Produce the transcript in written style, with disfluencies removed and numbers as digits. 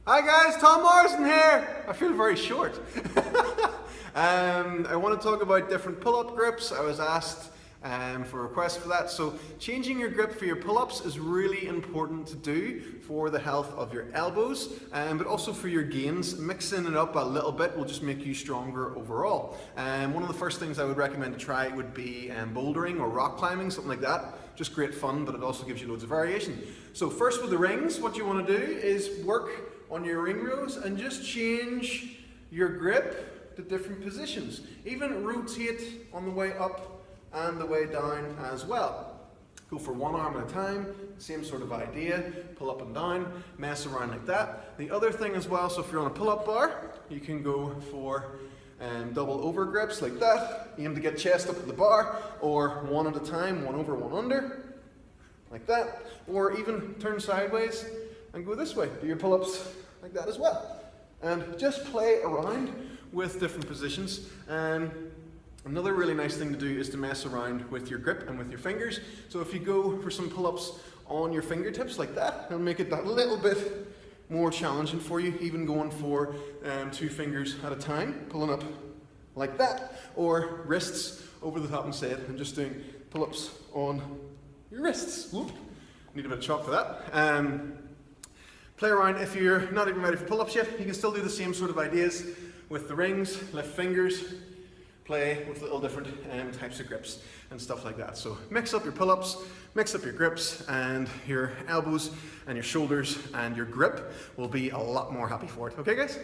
Hi guys, Tom Morrison here. I feel very short. I want to talk about different pull-up grips. I was asked for a request for that. So changing your grip for your pull-ups is really important to do for the health of your elbows, but also for your gains. Mixing it up a little bit will just make you stronger overall. One of the first things I would recommend to try would be bouldering or rock climbing, something like that. Just great fun, but it also gives you loads of variation. So first with the rings, what you want to do is work on your ring rows and just change your grip to different positions. Even rotate on the way up and the way down as well. Go for one arm at a time, same sort of idea, pull up and down, mess around like that. The other thing as well, so if you're on a pull-up bar, you can go for double over grips like that. Aim to get chest up at the bar, or one at a time, one over, one under, like that. Or even turn sideways and go this way. Do your pull-ups like that as well. And just play around with different positions. Another really nice thing to do is to mess around with your grip and with your fingers. So if you go for some pull-ups on your fingertips like that, it'll make it that little bit more challenging for you, even going for 2 fingers at a time, pulling up like that, or wrists over the top instead, and just doing pull-ups on your wrists. Whoop. Need a bit of chalk for that. Play around. If you're not even ready for pull-ups yet, you can still do the same sort of ideas with the rings, lift fingers, play with little different types of grips and stuff like that. So mix up your pull-ups, mix up your grips, and your elbows and your shoulders and your grip will be a lot more happy for it. Okay guys?